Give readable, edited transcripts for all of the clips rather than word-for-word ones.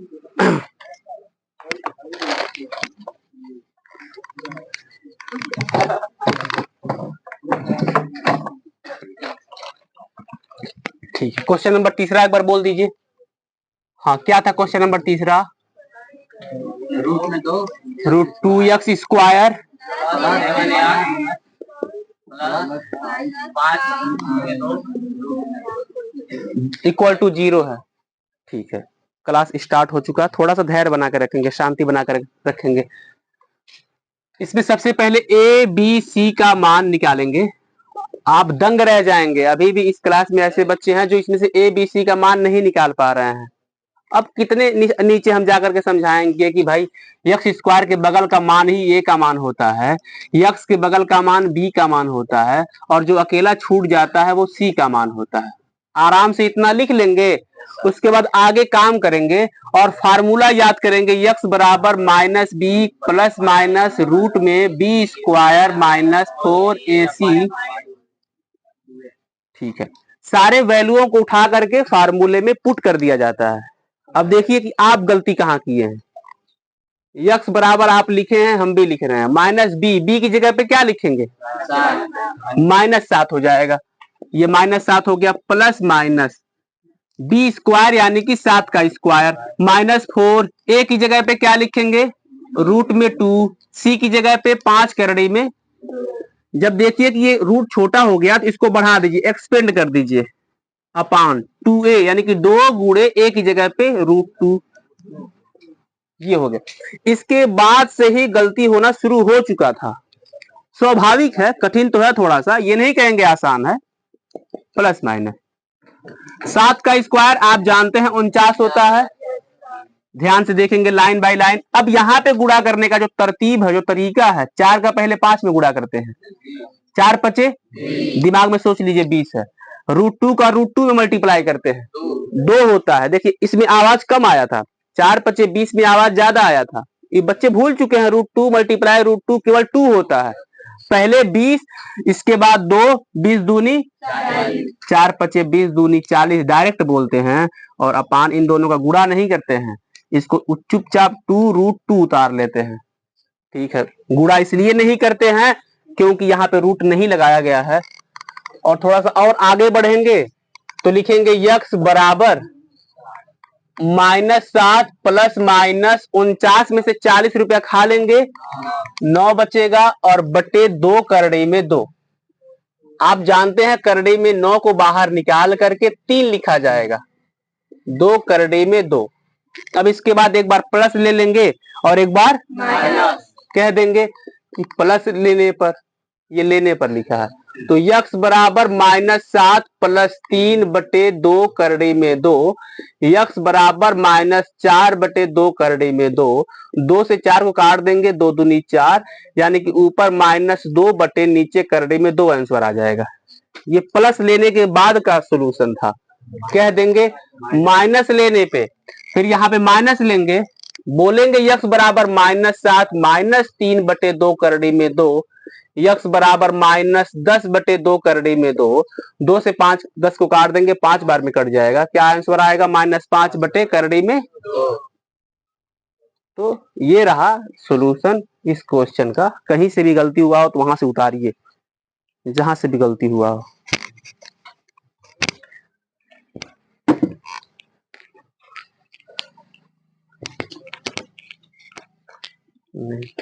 ठीक है, question number तीसरा एक बार बोल दीजिए। हाँ, क्या था क्वेश्चन नंबर तीसरा? रूट 2x² इक्वल टू 0 है। ठीक है, क्लास स्टार्ट हो चुका है, थोड़ा सा धैर्य बना कर रखेंगे, शांति बना कर रखेंगे। इसमें सबसे पहले ए बी सी का मान निकालेंगे। आप दंग रह जाएंगे, अभी भी इस क्लास में ऐसे बच्चे हैं जो इसमें से ए बी सी का मान नहीं निकाल पा रहे हैं। अब कितने नीचे हम जाकर के समझाएंगे कि भाई x² के बगल का मान ही a का मान होता है, x के बगल का मान b का मान होता है, और जो अकेला छूट जाता है वो c का मान होता है। आराम से इतना लिख लेंगे, उसके बाद आगे काम करेंगे और फार्मूला याद करेंगे। x बराबर -b प्लस माइनस रूट में b² माइनस 4ac। ठीक है, सारे वैल्यूओं को उठा करके फार्मूले में पुट कर दिया जाता है। अब देखिए कि आप गलती कहां किए हैं। यक्स बराबर आप लिखे हैं, हम भी लिख रहे हैं, -b की जगह पे क्या लिखेंगे? -7 हो जाएगा। ये -7 हो गया, प्लस माइनस b² यानी कि 7 का स्क्वायर, -4 a की जगह पे क्या लिखेंगे? रूट में 2, c की जगह पे 5 करड़ी में। जब देखिए कि ये रूट छोटा हो गया तो इसको बढ़ा दीजिए, एक्सपेंड कर दीजिए अपान 2a, यानी कि 2 गुणे a की जगह पे √2। ये हो गया। इसके बाद से ही गलती होना शुरू हो चुका था। स्वाभाविक है, कठिन तो है थोड़ा सा, ये नहीं कहेंगे आसान है। प्लस माइनस 7 का स्क्वायर आप जानते हैं 49 होता है। ध्यान से देखेंगे लाइन बाय लाइन। अब यहाँ पे गुणा करने का जो तरतीब है, जो तरीका है, 4 का पहले 5 में गुणा करते हैं। 4 पचे, दिमाग में सोच लीजिए 20 है। √2 का √2 में मल्टीप्लाई करते हैं, 2 होता है। देखिए इसमें आवाज कम आया था, 4 पचे 20 में आवाज ज्यादा आया था। ये बच्चे भूल चुके हैं, √2 मल्टीप्लाई √2 केवल 2 होता है। पहले 20, इसके बाद 2, 20 दूनी 4 पचे 20 दूनी 40 डायरेक्ट बोलते हैं, और अपान इन दोनों का गुणा नहीं करते हैं, इसको चुपचाप 2√2 उतार लेते हैं। ठीक है, गुणा इसलिए नहीं करते हैं क्योंकि यहाँ पे रूट नहीं लगाया गया है। और थोड़ा सा और आगे बढ़ेंगे तो लिखेंगे x बराबर -7 प्लस माइनस 49 में से 40 रुपया खा लेंगे, 9 बचेगा, और बटे 2 करड़ी में 2। आप जानते हैं करड़ी में 9 को बाहर निकाल करके 3 लिखा जाएगा, 2 करड़ी में 2। अब इसके बाद एक बार प्लस ले लेंगे और एक बार माइनस कह देंगे कि प्लस लेने पर, ये लेने पर लिखा है, तो x बराबर -7 प्लस 3 बटे 2 करड़ी में 2, x बराबर -4 बटे 2 करड़ी में 2। 2 से 4 को काट देंगे, 2 दूनी 4, यानी कि ऊपर -2 बटे नीचे करड़ी में 2 आंसर आ जाएगा। ये प्लस लेने के बाद का सोल्यूशन था। कह देंगे माइनस लेने पे, फिर यहाँ पे माइनस लेंगे, बोलेंगे x बराबर -7 माइनस 3 बटे 2 करड़ी में 2, x बराबर -10 बटे 2 करड़ी में 2। 2 से 5 10 को काट देंगे, 5 बार में कट जाएगा, क्या आंसर आएगा? -5 बटे करड़ी में 2। तो ये रहा सॉल्यूशन इस क्वेश्चन का। कहीं से भी गलती हुआ हो तो वहां से उतारिए, जहां से भी गलती हुआ हो। नहीं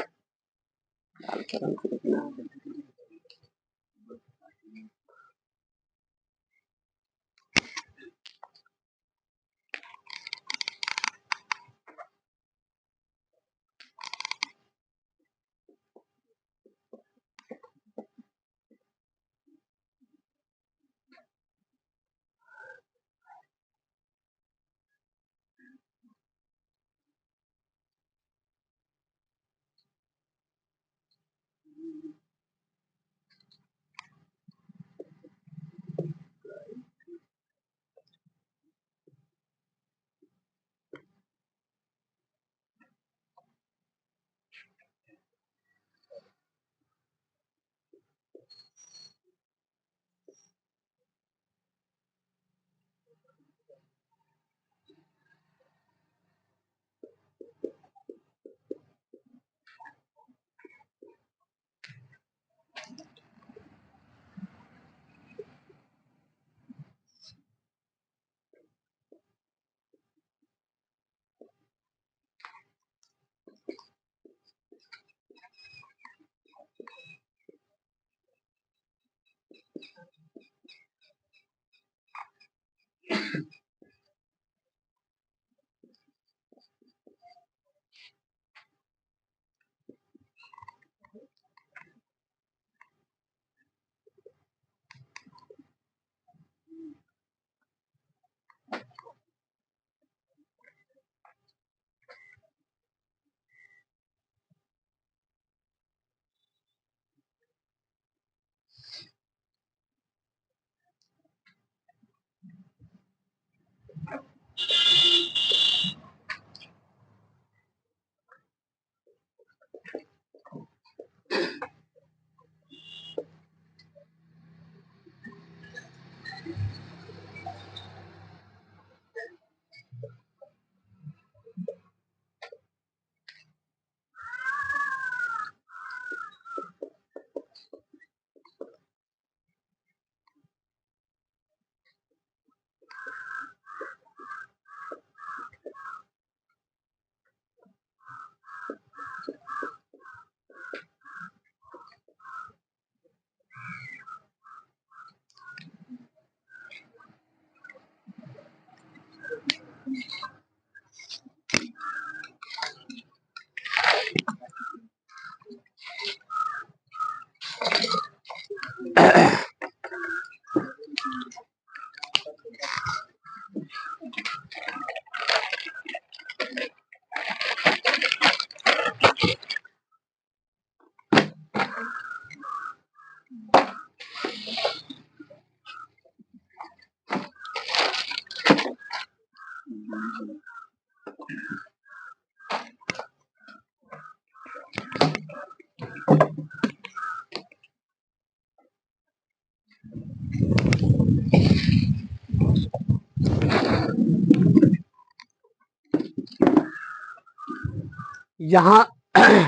यहाँ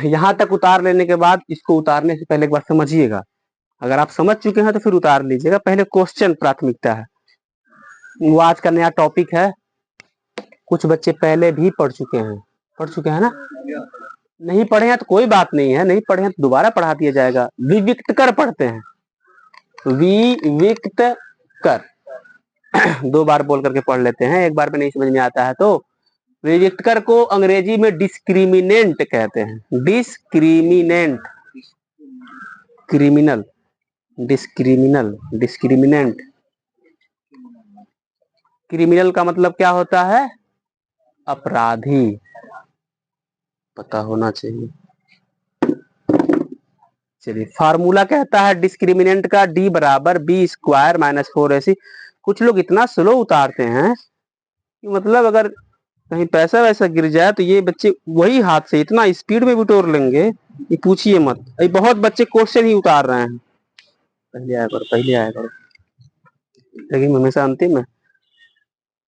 यहाँ तक उतार लेने के बाद इसको उतारने से पहले एक बार समझिएगा। अगर आप समझ चुके हैं तो फिर उतार लीजिएगा। पहले क्वेश्चन प्राथमिकता है। वो आज का नया टॉपिक है। कुछ बच्चे पहले भी पढ़ चुके हैं ना? नहीं पढ़े हैं तो कोई बात नहीं है, नहीं पढ़े हैं तो दोबारा पढ़ा दिया जाएगा। विविक्त कर पढ़ते हैं, विविक्त कर। 2 बार बोल करके पढ़ लेते हैं, एक बार में नहीं समझ में आता है तो। विविक्त कर को अंग्रेजी में डिस्क्रिमिनेंट कहते हैं। Discriminant, criminal, discriminant. क्रिमिनल का मतलब क्या होता है? अपराधी, पता होना चाहिए। चलिए, फार्मूला कहता है डिस्क्रिमिनेंट का d बराबर बी स्क्वायर माइनस 4ac। कुछ लोग इतना स्लो उतारते हैं कि मतलब अगर कहीं पैसा वैसा गिर जाए तो ये बच्चे वही हाथ से इतना स्पीड में बिटोर लेंगे, ये पूछिए मत। ये बहुत बच्चे क्वेश्चन ही उतार रहे हैं। पहले आया करो, लेकिन हमेशा अंतिम में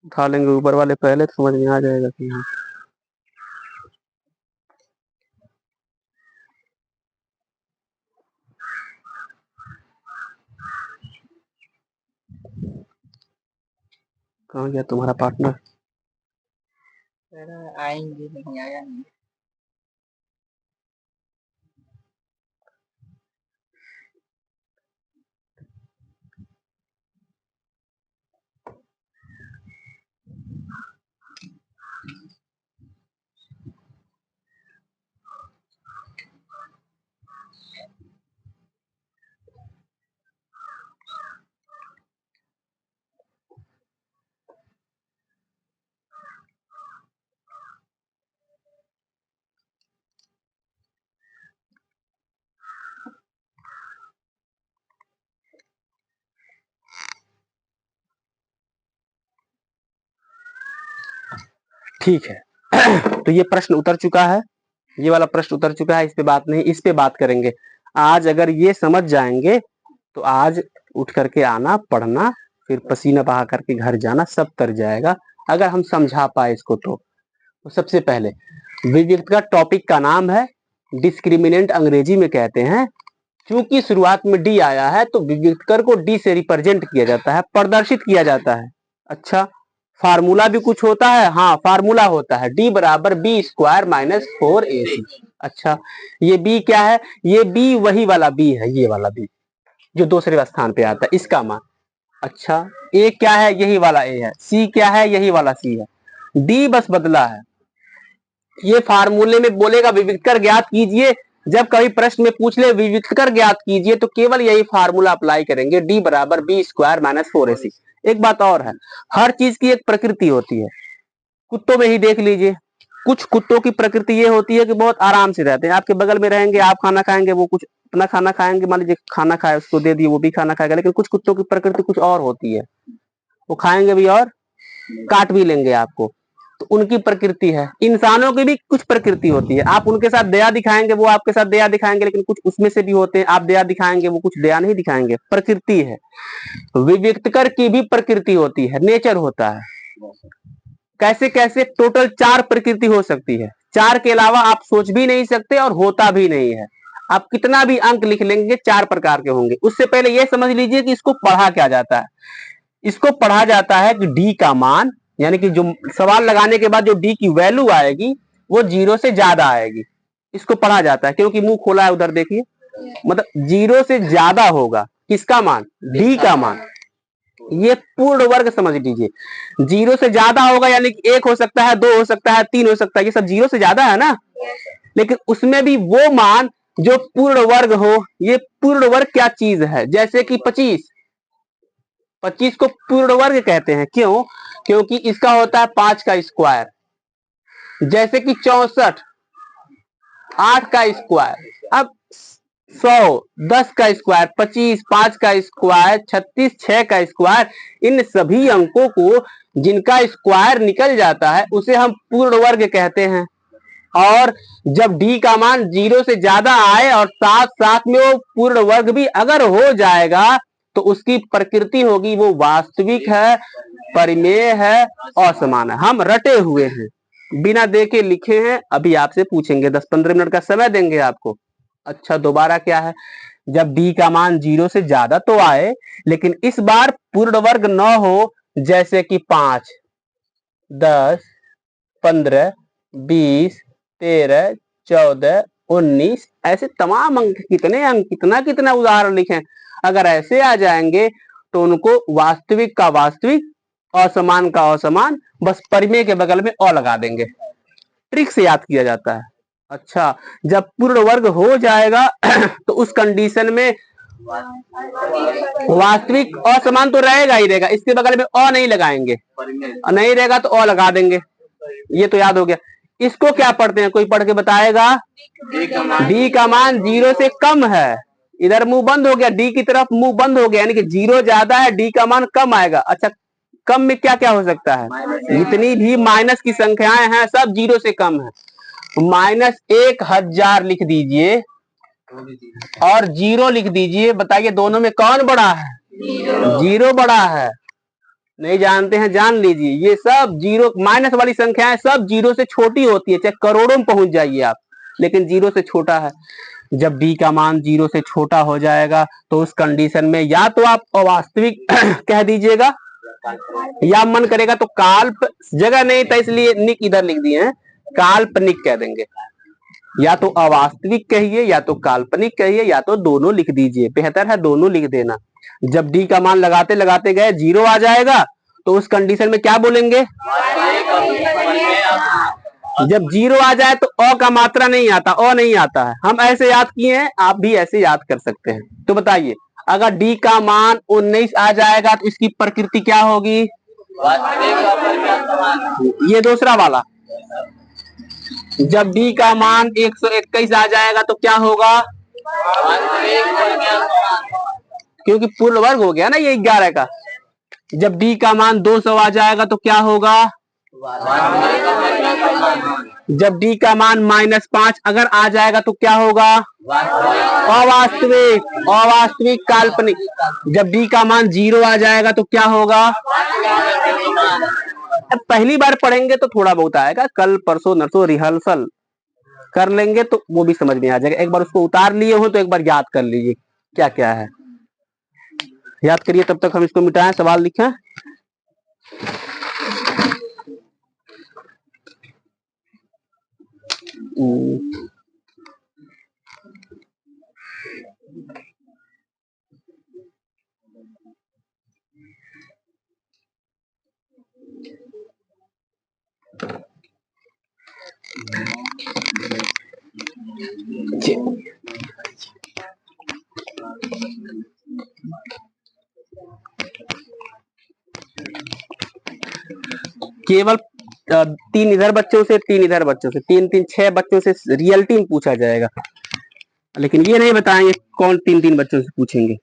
उठा लेंगे ऊपर वाले पहले, तो समझ में आ जाएगा कि हाँ। कहाँ गया तुम्हारा पार्टनर? आएंगे, नहीं आया नहीं। ठीक है। तो ये प्रश्न उतर चुका है, ये वाला प्रश्न उतर चुका है। इस पे बात नहीं, इस पे बात करेंगे आज। अगर ये समझ जाएंगे तो आज उठ करके आना, पढ़ना, फिर पसीना बहा करके घर जाना, सब तर जाएगा अगर हम समझा पाए इसको तो सबसे पहले विविक्त का टॉपिक का नाम है डिस्क्रिमिनेंट, अंग्रेजी में कहते हैं। क्योंकि शुरुआत में डी आया है तो विविक्त कर को डी से रिप्रेजेंट किया जाता है, प्रदर्शित किया जाता है। अच्छा, फार्मूला भी कुछ होता है? हाँ, फार्मूला होता है d बराबर बी स्क्वायर माइनस 4ac। अच्छा, ये b क्या है? ये b वही वाला b है, ये वाला b जो दूसरे स्थान पे आता है, इसका मान। अच्छा, a क्या है? यही वाला a है। c क्या है? यही वाला c है। d बस बदला है। ये फार्मूले में बोलेगा विविक्त कर ज्ञात कीजिए, जब कभी प्रश्न में पूछ ले विविक्त कर ज्ञात कीजिए तो केवल यही फार्मूला अप्लाई करेंगे, d बराबर बी स्क्वायर माइनस 4ac। एक बात और है, हर चीज की एक प्रकृति होती है। कुत्तों में ही देख लीजिए, कुछ कुत्तों की प्रकृति ये होती है कि बहुत आराम से रहते हैं, आपके बगल में रहेंगे, आप खाना खाएंगे, वो कुछ अपना खाना खाएंगे, मान लीजिए खाना खाए उसको दे दिए, वो भी खाना खाएगा। लेकिन कुछ कुत्तों की प्रकृति कुछ और होती है, वो खाएंगे भी और काट भी लेंगे आपको, तो उनकी प्रकृति है। इंसानों की भी कुछ प्रकृति होती है, आप उनके साथ दया दिखाएंगे, वो आपके साथ दया दिखाएंगे, लेकिन कुछ उसमें से भी होते हैं आप दया दिखाएंगे, वो कुछ दया नहीं दिखाएंगे, प्रकृति है। विविक्तकर की भी प्रकृति होती है, नेचर होता है। कैसे कैसे? टोटल 4 प्रकृति हो सकती है, 4 के अलावा आप सोच भी नहीं सकते और होता भी नहीं है। आप कितना भी अंक लिख लेंगे 4 प्रकार के होंगे। उससे पहले यह समझ लीजिए कि इसको पढ़ा क्या जाता है। इसको पढ़ा जाता है कि डी का मान, यानी कि जो सवाल लगाने के बाद जो डी की वैल्यू आएगी वो 0 से ज्यादा आएगी, इसको पढ़ा जाता है। क्योंकि मुंह खोला है उधर देखिए, मतलब 0 से ज्यादा होगा किसका मान? डी का मान। ये पूर्ण वर्ग समझ लीजिए, 0 से ज्यादा होगा यानी कि 1 हो सकता है, 2 हो सकता है, 3 हो सकता है, ये सब 0 से ज्यादा है ना। लेकिन उसमें भी वो मान जो पूर्ण वर्ग हो। ये पूर्ण वर्ग क्या चीज है? जैसे कि 25 को पूर्ण वर्ग कहते हैं। क्यों? क्योंकि इसका होता है 5 का स्क्वायर। जैसे कि 64 8 का स्क्वायर, अब 100 10 का स्क्वायर, 25 5 का स्क्वायर, 36 6 का स्क्वायर। इन सभी अंकों को जिनका स्क्वायर निकल जाता है उसे हम पूर्ण वर्ग कहते हैं। और जब डी का मान 0 से ज्यादा आए और साथ साथ में वो पूर्ण वर्ग भी अगर हो जाएगा तो उसकी प्रकृति होगी वो वास्तविक है, परिमेय है, असमान है। हम रटे हुए हैं, बिना देखे लिखे हैं। अभी आपसे पूछेंगे, 10-15 मिनट का समय देंगे आपको। अच्छा, दोबारा क्या है, जब डी का मान 0 से ज्यादा तो आए लेकिन इस बार पूर्ण वर्ग न हो, जैसे कि 5, 10, 15, 20, 13, 14, 19, ऐसे तमाम अंक, कितने अंक, कितना कितना उदाहरण लिखे, अगर ऐसे आ जाएंगे तो उनको वास्तविक का वास्तविक, असमान का असमान, बस परिमेय के बगल में अ लगा देंगे। ट्रिक से याद किया जाता है। अच्छा, जब पूर्ण वर्ग हो जाएगा तो उस कंडीशन में वास्तविक असमान तो रहेगा ही रहेगा, इसके बगल में अ नहीं लगाएंगे, नहीं रहेगा तो अ लगा देंगे। ये तो याद हो गया। इसको क्या पढ़ते हैं, कोई पढ़ के बताएगा? डी का मान 0 से कम है, इधर मुंह बंद हो गया, डी की तरफ मुंह बंद हो गया, यानी कि 0 ज्यादा है, डी का मान कम आएगा। अच्छा, कम में क्या क्या हो सकता है? जितनी भी माइनस की संख्याएं हैं सब 0 से कम है। -1000 लिख दीजिए और 0 लिख दीजिए, बताइए दोनों में कौन बड़ा है? 0 बड़ा है। नहीं जानते हैं, जान लीजिए, ये सब 0 माइनस वाली संख्याएं सब 0 से छोटी होती है, चाहे करोड़ों में पहुंच जाइए आप, लेकिन 0 से छोटा है। जब डी का मान 0 से छोटा हो जाएगा तो उस कंडीशन में या तो आप अवास्तविक कह दीजिएगा, या मन करेगा तो काल्प, जगह नहीं था इसलिए निक इधर लिख दिए हैं, काल्पनिक कह देंगे। या तो अवास्तविक कहिए, या तो काल्पनिक कहिए, या तो दोनों लिख दीजिए, बेहतर है दोनों लिख देना। जब डी का मान लगाते लगाते गए 0 आ जाएगा तो उस कंडीशन में क्या बोलेंगे? जब 0 आ जाए तो अ का मात्रा नहीं आता, अ नहीं आता है। हम ऐसे याद किए हैं, आप भी ऐसे याद कर सकते हैं। तो बताइए, अगर डी का मान 19 आ जाएगा तो इसकी प्रकृति क्या होगी? ये दूसरा वाला। जब डी का मान 121 आ जाएगा तो क्या होगा? क्योंकि पूर्ण वर्ग हो गया ना ये 11 का। जब डी का मान 200 आ जाएगा तो क्या होगा? जब डी का मान -5 अगर आ जाएगा तो क्या होगा? अवास्तविक, अवास्तविक, काल्पनिक। जब डी का मान 0 आ जाएगा तो क्या होगा? अब पहली बार पढ़ेंगे तो थोड़ा बहुत आएगा, कल परसों नरसों रिहर्सल कर लेंगे तो वो भी समझ में आ जाएगा। एक बार उसको उतार लिए हो तो एक बार याद कर लीजिए क्या क्या है, याद करिए। तब तक हम इसको मिटाएं, सवाल लिखें। केवल 3 इधर बच्चों से, 3 इधर बच्चों से, 3-3 6 बच्चों से रियलिटी में पूछा जाएगा, लेकिन ये नहीं बताएंगे कौन 3-3 बच्चों से पूछेंगे।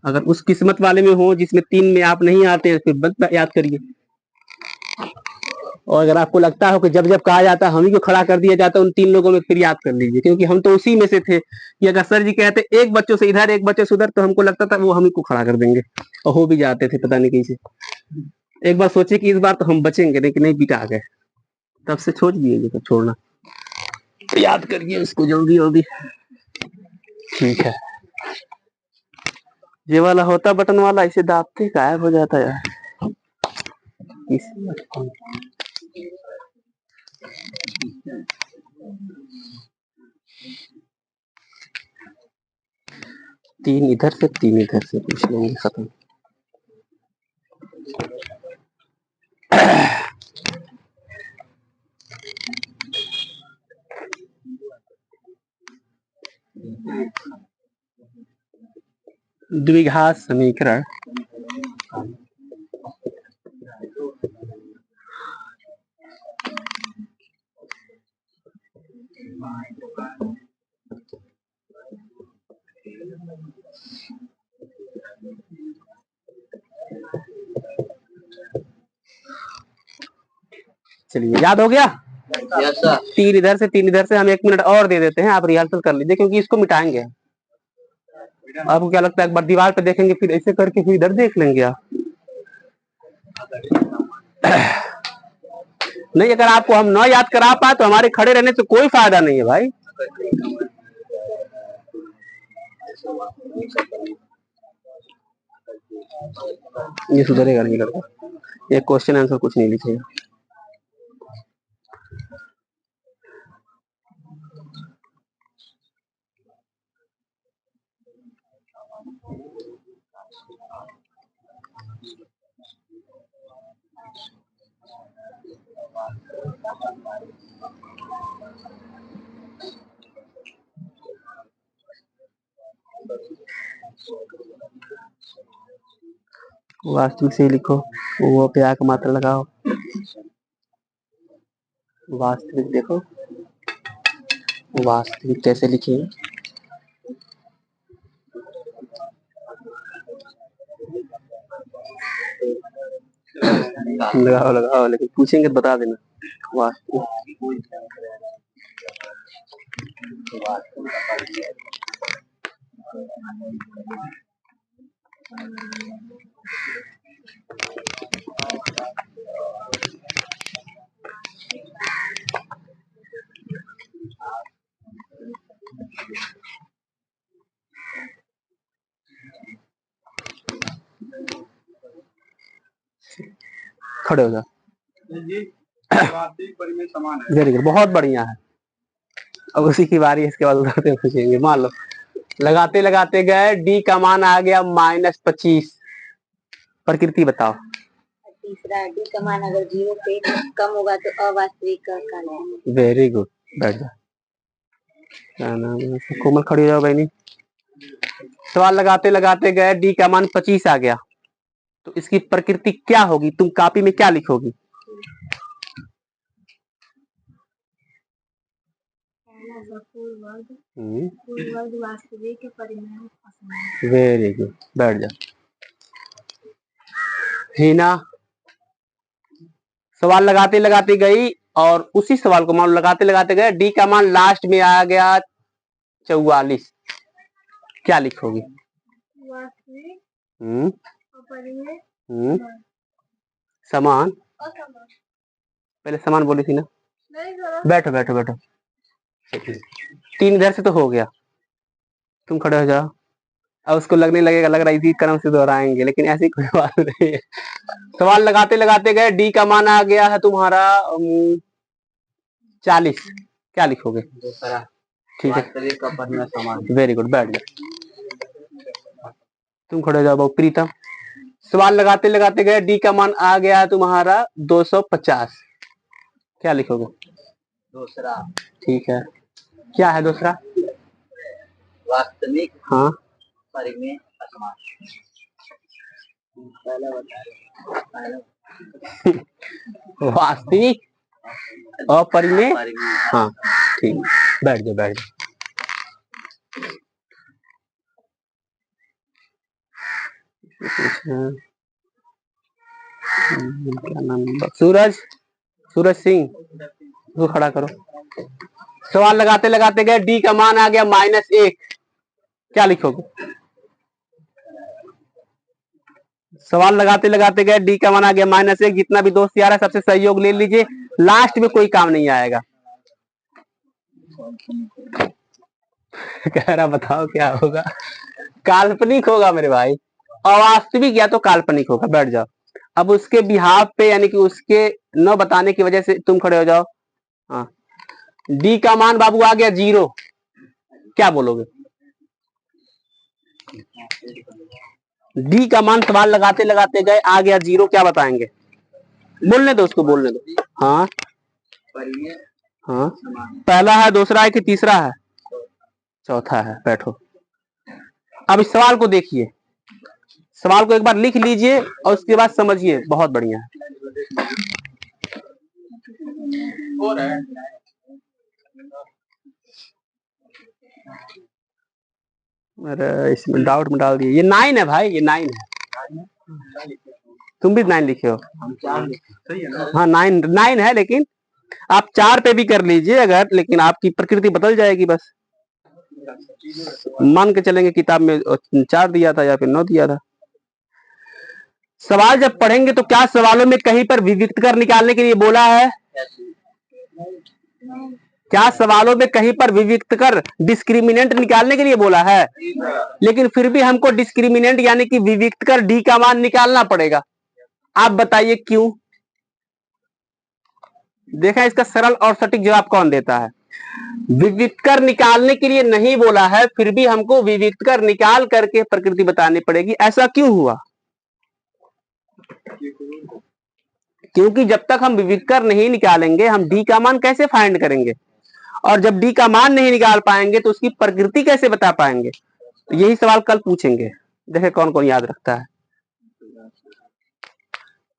अगर उस किस्मत वाले में हो जिसमें 3 में आप नहीं आते हैं फिर बस याद करिए। और अगर आपको लगता हो कि जब जब कहा जाता है हम ही को खड़ा कर दिया जाता है उन 3 लोगों में, फिर याद कर लीजिए, क्योंकि हम तो उसी में से थे कि अगर सर जी कहते एक बच्चों से इधर एक बच्चे से उधर तो हमको लगता था वो हम ही को खड़ा कर देंगे, और हो भी जाते थे पता नहीं कैसे। एक बार सोचे कि इस बार तो हम बचेंगे, लेकिन नहीं बिटा गए, तब से छोड़ दिए, तो छोड़ना, याद करिए उसको जल्दी जल्दी। ठीक है, ये वाला होता बटन वाला, इसे दाबते गायब हो जाता यार। तीन इधर से 3 इधर से पूछ लेंगे, खत्म। द्विघात समीकरण चलिए याद हो गया। Yes sir. 3 इधर से 3 इधर से। हम 1 मिनट और दे देते हैं, आप रिहर्सल कर लीजिए क्योंकि इसको मिटाएंगे। आपको क्या लगता है एक बार दीवार पे देखेंगे फिर ऐसे करके फिर इधर देख लेंगे आप? नहीं, अगर आपको हम न याद करा पाए तो हमारे खड़े रहने से कोई फायदा नहीं है भाई। ये सुधरेगा नहीं लड़का, ये क्वेश्चन आंसर कुछ नहीं लिखेगा। वास्तविक से ही लिखो, वो पे आके मात्रा लगाओ। वास्तविक देखो, वास्तविक कैसे लिखेंगे? लगाओ लगाओ, लेकिन पूछेंगे तो बता देना। वास्तविक खड़े हो जाओ। वेरी गुड, बहुत बढ़िया है। अब उसी की बारी है, इसके बाद उधर से पूछेंगे। मान लो लगाते लगाते गए, डी का मान आ गया -25। प्रकृति बताओ। तीसरा, डी का मान अगर 0 से कम होगा तो अवास्तविक कहलाएगा। वेरी गुड, बैठ जा। क्या नाम है? कोमल खड़ी हो जाओ बहनी। सवाल लगाते लगाते गए, डी का मान 25 आ गया, तो इसकी प्रकृति क्या होगी? तुम कॉपी में क्या लिखोगी? वास्तविक परिमाण। वेरी गुड, बैठ जा। हिना सवाल लगाते लगाते गई और उसी सवाल को मान लगाते लगाते गए, डी का मान लास्ट में आ गया 44। क्या लिखोगी? समान। पहले समान बोली थी ना। बैठो बैठो बैठो। 3 इधर से तो हो गया, तुम खड़े हो जाओ। अब उसको लगने लगेगा, लग रहा है इसी क्रम से दोहराएंगे, लेकिन ऐसी कोई बात नहीं है। सवाल लगाते लगाते गए, डी का मान आ गया है तुम्हारा 40। क्या लिखोगे? ठीक है, वेरी गुड, बैठ जाओ। तुम खड़े हो जाओ बाबू। प्रीतम सवाल लगाते लगाते गए, डी का मान आ गया है तुम्हारा 250। क्या लिखोगे? दूसरा। ठीक है, क्या है दूसरा? वास्तविक। हाँ, परिमेय असमान। वास्तविक अपरिमेय। हाँ ठीक, बैठ जाओ बैठ जाओ। क्या नाम? सूरज, सूरज सिंह, उसको खड़ा करो। सवाल लगाते लगाते गए, डी का मान आ गया -1। क्या लिखोगे? सवाल लगाते लगाते गए, डी का मान आ गया -1। जितना भी दोस्त यार है सबसे सहयोग ले लीजिए, लास्ट में कोई काम नहीं आएगा। कह रहा बताओ क्या होगा? काल्पनिक होगा मेरे भाई, अवास्तविक या तो काल्पनिक होगा। बैठ जाओ। अब उसके बिहाफ पे, यानी कि उसके न बताने की वजह से तुम खड़े हो जाओ। हाँ, डी का मान बाबू आ गया 0। क्या बोलोगे? डी का मान सवाल लगाते लगाते गए आ गया 0, क्या बताएंगे? बोलने दो उसको, बोलने दो। हाँ हाँ, पहला है, दूसरा है कि तीसरा है? चौथा है। बैठो। अब इस सवाल को देखिए, सवाल को एक बार लिख लीजिए और उसके बाद समझिए, बहुत बढ़िया है। अरे इसमें डाउट में डाल दिए। ये 9 है भाई, ये 9 है। तुम भी 9 लिखे हो। सही है ना? हाँ 9 है, लेकिन आप 4 पे भी कर लीजिए अगर, लेकिन आपकी प्रकृति बदल जाएगी बस। मान के चलेंगे किताब में 4 दिया था या फिर 9 दिया था। सवाल जब पढ़ेंगे तो क्या सवालों में कहीं पर विविक्त कर निकालने के लिए बोला है? क्या सवालों में कहीं पर विविक्त कर डिस्क्रिमिनेंट निकालने के लिए बोला है? लेकिन फिर भी हमको डिस्क्रिमिनेंट यानी कि विविक्त कर डी का मान निकालना पड़ेगा। आप बताइए क्यों? देखा इसका सरल और सटीक जवाब कौन देता है? विविक्त कर निकालने के लिए नहीं बोला है, फिर भी हमको विविक्त कर निकाल करके प्रकृति बतानी पड़ेगी। ऐसा क्यों हुआ? क्योंकि जब तक हम विविक्त कर नहीं निकालेंगे हम डी का मान कैसे फाइंड करेंगे, और जब डी का मान नहीं निकाल पाएंगे तो उसकी प्रकृति कैसे बता पाएंगे? तो यही सवाल कल पूछेंगे, देखे कौन कौन याद रखता है।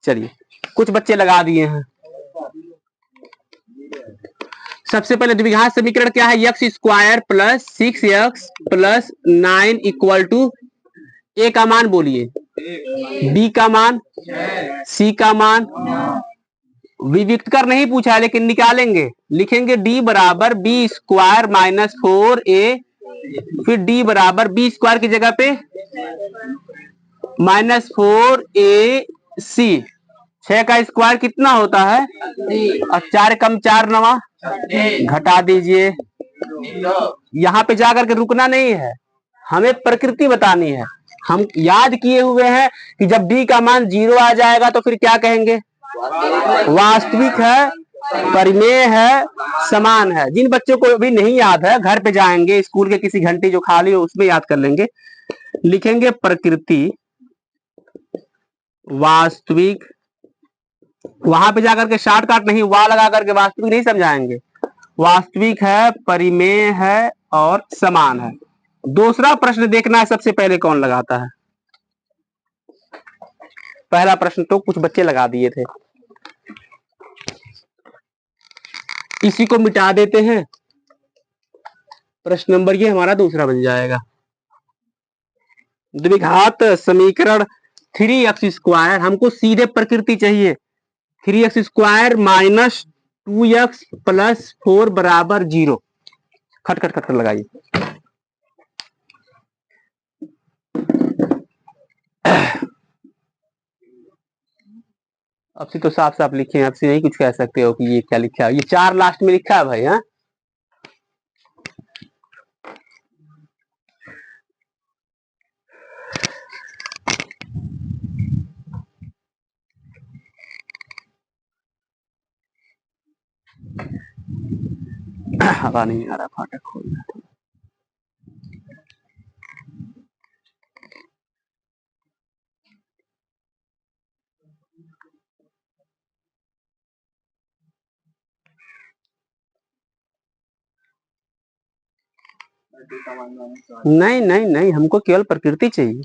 चलिए कुछ बच्चे लगा दिए हैं। सबसे पहले द्विघात समीकरण क्या है? X square plus 6x plus 9 equal to a का मान बोलिए, बी का मान, सी का मान। विविक्त कर नहीं पूछा है लेकिन निकालेंगे। लिखेंगे डी बराबर बी स्क्वायर माइनस 4a, फिर डी बराबर बी स्क्वायर की जगह पे माइनस 4ac। 6 का स्क्वायर कितना होता है? और 4 कम 4 नवा, घटा दीजिए। यहाँ पे जाकर के रुकना नहीं है, हमें प्रकृति बतानी है। हम याद किए हुए हैं कि जब डी का मान 0 आ जाएगा तो फिर क्या कहेंगे? वास्तविक है, परिमेय है, समान है। जिन बच्चों को भी नहीं याद है घर पे जाएंगे, स्कूल के किसी घंटे जो खाली हो उसमें याद कर लेंगे। लिखेंगे प्रकृति वास्तविक, वहां पे जाकर के शॉर्ट कट नहीं वाह लगा करके वास्तविक नहीं समझाएंगे। वास्तविक है, परिमेय है और समान है। दूसरा प्रश्न देखना है सबसे पहले कौन लगाता है। पहला प्रश्न तो कुछ बच्चे लगा दिए थे, इसी को मिटा देते हैं। प्रश्न नंबर ये हमारा दूसरा बन जाएगा। द्विघात समीकरण 3x स्क्वायर, हमको सीधे प्रकृति चाहिए। 3x square minus 2x plus 4 बराबर 0। खट खट खट लगाइए। अब से तो साफ साफ लिखे हैं, अब से नहीं कुछ कह सकते हो कि ये क्या लिखा है। ये 4 लास्ट में लिखा है भाई। हाँ हवा नहीं आ रहा, फाटक खोलना। नहीं नहीं नहीं, हमको केवल प्रकृति चाहिए।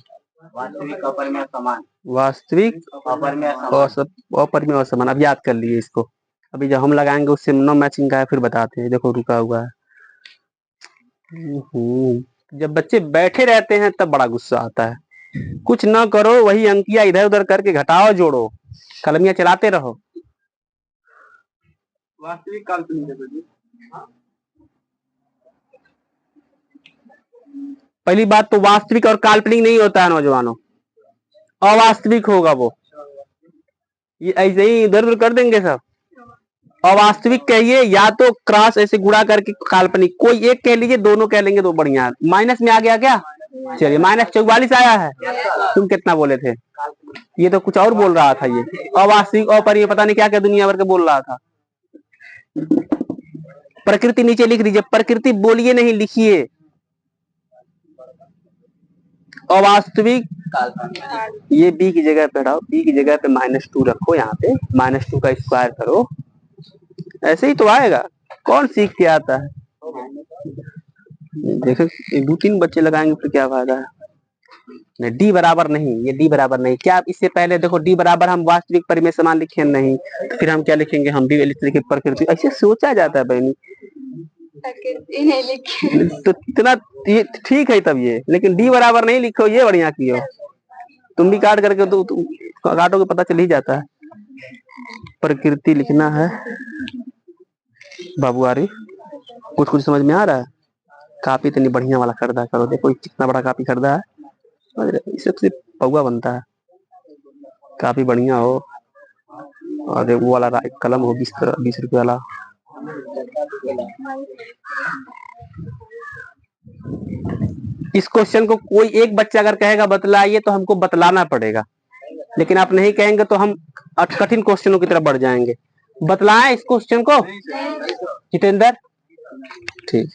वास्तविक, अपरिमेय, समान। वास्तविक, अपरिमेय, अपरिमेय और समान। अब याद कर लिए इसको। अभी जब हम लगाएंगे उससे नो मैचिंग का है फिर बताते हैं। देखो रुका हुआ है। जब बच्चे बैठे रहते हैं तब बड़ा गुस्सा आता है। कुछ ना करो, वही अंकिया इधर उधर करके घटाओ जोड़ो, कलमियां चलाते रहो। वास्तविक काल्पनिक, पहली बात तो वास्तविक और काल्पनिक नहीं होता है नौजवानों, अवास्तविक होगा वो। ये ऐसे ही इधर उधर कर देंगे सब। अवास्तविक कहिए या तो क्रॉस ऐसे गुणा करके काल्पनिक, कोई एक कह लीजिए, दोनों कह लेंगे तो बढ़िया है। माइनस में आ गया क्या? चलिए -44 आया है। तुम कितना बोले थे? ये तो कुछ और बोल रहा था। ये अवास्तविक अपरिमेय पता नहीं क्या क्या दुनिया भर के बोल रहा था। प्रकृति नीचे लिख दीजिए, प्रकृति बोलिए नहीं लिखिए। अवास्तविक, ये बी की जगह पे हटाओ, बी की जगह पे -2 रखो, यहाँ पे -2 का स्क्वायर करो, ऐसे ही तो आएगा। कौन सीख के आता है? देखो 2-3 बच्चे लगाएंगे फिर क्या फायदा है। नहीं, डी बराबर नहीं, ये डी बराबर नहीं। क्या इससे पहले देखो डी बराबर हम वास्तविक परिमेय समान लिखे नहीं, तो फिर हम क्या लिखेंगे? हम भी लिखे प्रकृति। ऐसे सोचा जाता है बहनी, तो इतना ठीक है तब ये, लेकिन डी बराबर नहीं लिखो, ये बढ़िया कियो। तुम भी काट करके तो काटोगे पता चल ही जाता है। प्रकृति लिखना है बाबू आरिफ। कुछ कुछ समझ में आ रहा है? काफी इतनी बढ़िया वाला खरीदा करो, देखो कितना बड़ा काफी खरीदा है, समझ रहे? इससे सिर्फ पौवा बनता है, काफी बढ़िया हो। और वो वाला कलम हो 20 रुपये वाला। इस क्वेश्चन को कोई एक बच्चा अगर कहेगा बतलाइए तो हमको बतलाना पड़ेगा, लेकिन आप नहीं कहेंगे तो हम कठिन क्वेश्चनों की तरफ बढ़ जाएंगे। बतलाएं इस क्वेश्चन को जितेंद्र? ठीक।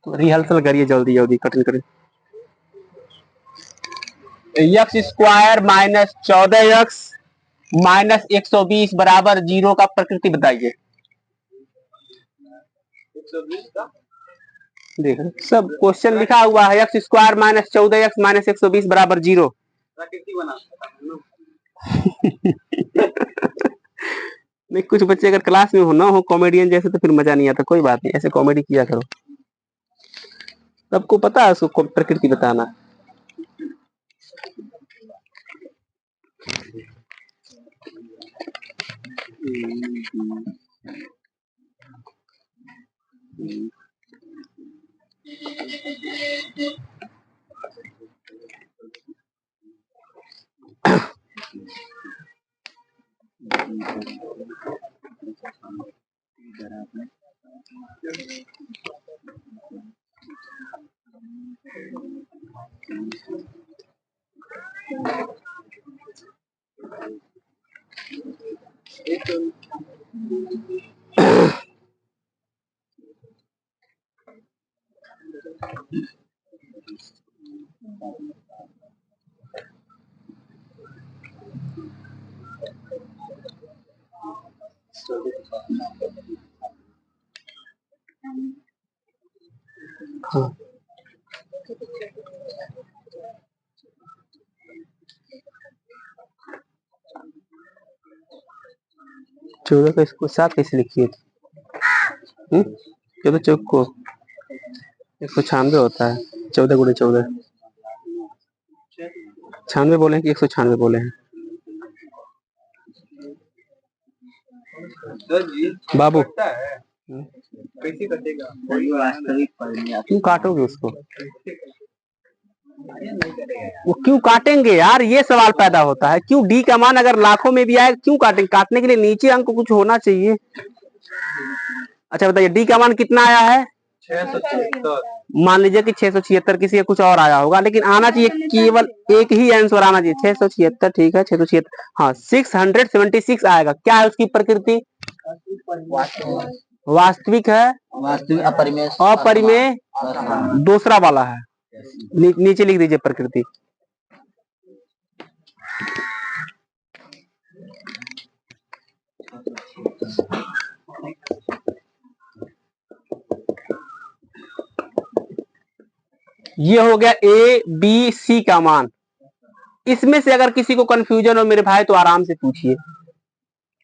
तो रिहर्सल करिए जल्दी जल्दी, कठिन करिए। X square minus 14x minus 120 बराबर 0 का प्रकृति बताइए। देख सब क्वेश्चन लिखा हुआ है, x square minus 14x minus 120 बराबर 0। प्रकृति बना नहीं, कुछ बच्चे अगर क्लास में हो ना हो कॉमेडियन जैसे तो फिर मजा नहीं आता। कोई बात नहीं, ऐसे कॉमेडी किया करो, सबको पता है उसको प्रकृति बताना। हाँ। चौदह का इसको 7 कैसे लिखिए? 14 चौक को 196 होता है। 14 गुणे 14 96 बोले हैं कि 196 बोले हैं? बाबू कैसे कटेगा? क्यों काटोगे उसको? वो क्यों काटेंगे यार, ये सवाल पैदा होता है। क्यों डी का मान अगर लाखों में भी आए क्यों काटेंगे? काटने के लिए नीचे अंक कुछ होना चाहिए। अच्छा बताइए डी का मान कितना आया है? 676। मान लीजिए कि 676, किसी का कुछ और आया होगा, लेकिन आना चाहिए केवल एक ही आंसर आना चाहिए। 676 ठीक है, 676 हाँ 676 आएगा। क्या है उसकी प्रकृति? वास्तविक है, वास्तविक अपरिमेय, अपरिमेय दूसरा वाला है। नीचे लिख दीजिए प्रकृति। ये हो गया ए बी सी का मान। इसमें से अगर किसी को कंफ्यूजन हो मेरे भाई तो आराम से पूछिए,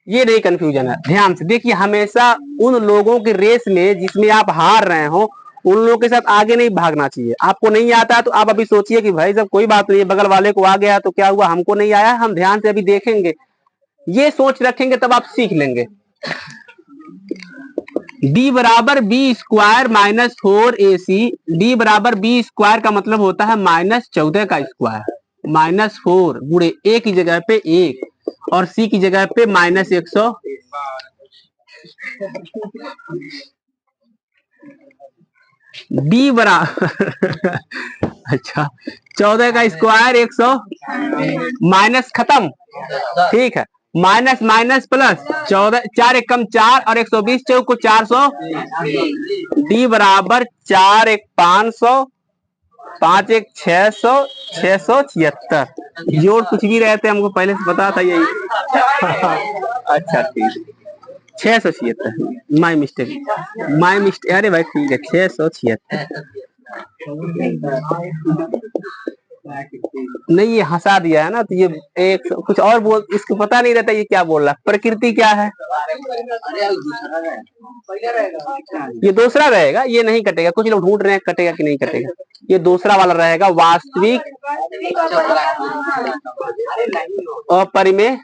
ये नहीं कंफ्यूजन है। ध्यान से देखिए, हमेशा उन लोगों की रेस में जिसमें आप हार रहे हो उन लोगों के साथ आगे नहीं भागना चाहिए। आपको नहीं आता है तो आप अभी सोचिए कि भाई साहब कोई बात नहीं, बगल वाले को आ गया तो क्या हुआ, हमको नहीं आया, हम ध्यान से अभी देखेंगे। ये सोच रखेंगे तब आप सीख लेंगे। डी बराबर B square minus 4ac। D बराबर बी स्क्वायर का मतलब होता है माइनस 14 का स्क्वायर। माइनस 4 गुणे ए की जगह पे 1 और सी की जगह पे माइनस 100। डी बराबर अच्छा 14 का स्क्वायर 100 माइनस खत्म, ठीक है, माइनस माइनस प्लस 14 4 एक कम 4 और 120 चौक को 400। डी बराबर 4 एक 500 5 एक 600 676। जोड़ कुछ भी रहते हमको पहले से पता था यही। अच्छा ठीक 676, माई मिस्टेक अरे भाई ठीक है 676। नहीं, ये हंसा दिया है ना, तो ये एक कुछ और बोल, इसको पता नहीं रहता ये क्या बोल रहा है। प्रकृति क्या है? ये दूसरा रहेगा, ये नहीं कटेगा। कुछ लोग ढूंढ रहे हैं कटेगा कि नहीं कटेगा, ये दूसरा वाला रहेगा। वास्तविक अपरिमेय,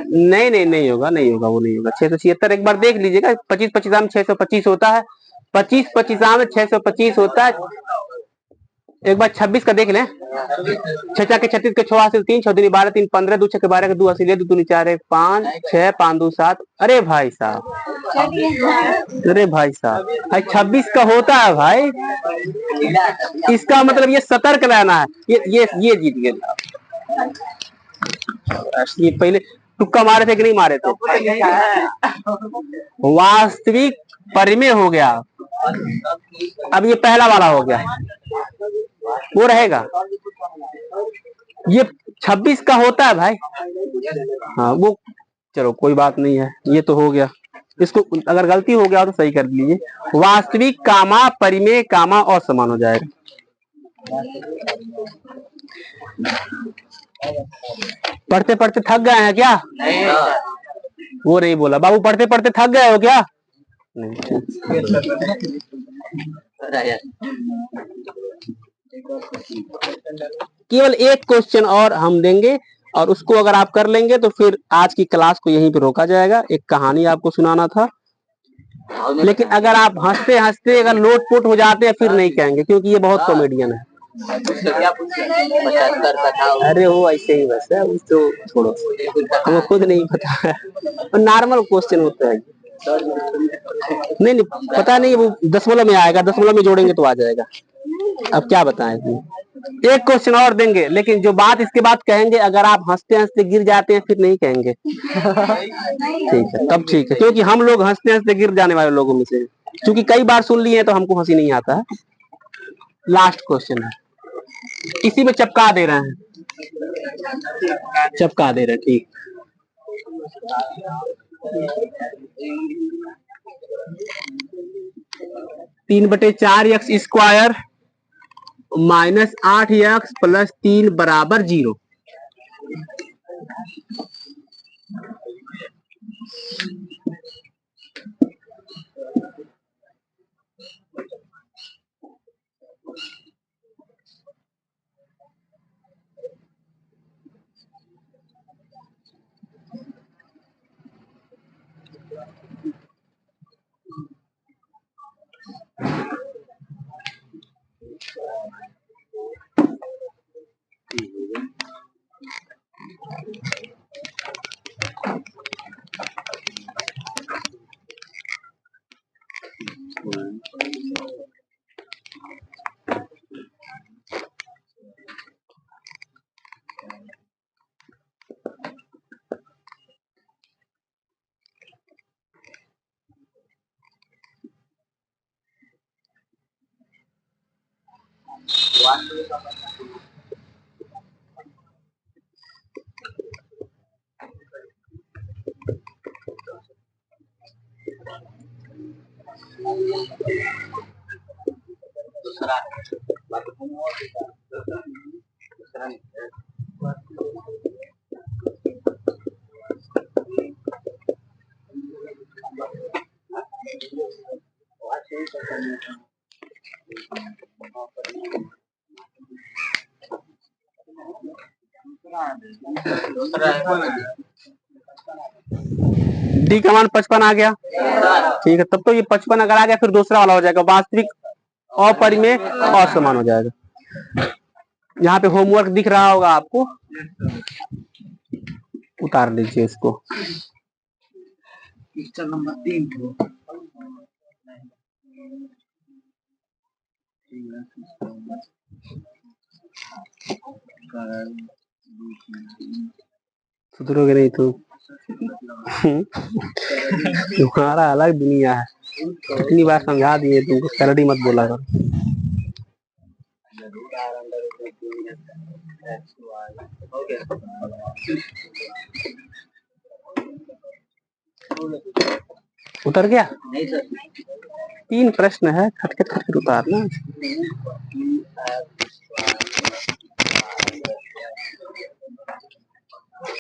नहीं नहीं नहीं होगा, नहीं होगा, वो नहीं होगा। 676 एक बार देख लीजिएगा। 25 25 में 625 होता है, 25 25 में 625 होता है। एक बार 26 का देख लें। 6 के 36 के 6 हासिल 3, 6 दूनी 12, 3 15, 2 6 के 12 के 2 हासिल 2 दूनी 4 1 5 6 5 2 7। अरे भाई साहब, अरे भाई साहब, भाई 26 का होता है भाई। इसका मतलब ये सतर्क रहना है। ये जीत गए। ये पहले तुक्का मारे थे कि नहीं मारे थे? वास्तविक परिमेय हो गया। अब ये पहला वाला हो गया, वो रहेगा। ये 26 का होता है भाई। हाँ वो, चलो कोई बात नहीं है, ये तो हो गया। इसको अगर गलती हो गया तो सही कर लीजिए। वास्तविक कामा परिमेय कामा और समान हो जाएगा। पढ़ते पढ़ते थक गए हैं क्या? नहीं, वो नहीं बोला। बाबू पढ़ते पढ़ते थक गए हो क्या? नहीं। केवल एक क्वेश्चन और हम देंगे, और उसको अगर आप कर लेंगे तो फिर आज की क्लास को यहीं पे रोका जाएगा। एक कहानी आपको सुनाना था, लेकिन अगर आप हंसते हंसते अगर लोटपोट हो जाते हैं फिर नहीं कहेंगे, क्योंकि ये बहुत कॉमेडियन है। अरे वो ऐसे ही बस है, तो छोड़ो, हमें खुद नहीं पता है। नॉर्मल क्वेश्चन होता है। नहीं नहीं पता नहीं, वो दशमलव में आएगा, दशमलव में जोड़ेंगे तो आ जाएगा। अब क्या बताएं। एक क्वेश्चन और देंगे, लेकिन जो बात इसके बाद कहेंगे, अगर आप हंसते हंसते गिर जाते हैं फिर नहीं कहेंगे। ठीक है, तब ठीक है, क्योंकि हम लोग हंसते हंसते गिर जाने वाले लोगों में से, क्योंकि कई बार सुन लिए तो हमको हंसी नहीं आता है। लास्ट क्वेश्चन है, इसी में चपका दे रहे हैं, चपका दे रहे हैं। ठीक, 3/4 x square minus 8 x plus 3 बराबर 0। डी का मान 55 आ गया। ठीक है, तब तो ये 55 अगर आ गया फिर दूसरा वाला हो जाएगा, वास्तविक अपरिमेय असमान हो जाएगा। यहाँ पे होमवर्क दिख रहा होगा आपको, उतार लीजिए इसको। नंबर 3 सुधरोगे नहीं तो तुम्हारा अलग दुनिया है। कितनी बार समझा दिए तुमको, सैलरी मत बोला करो। उतर गया? नहीं सर 3 प्रश्न है, खटखट खटखट उतारना।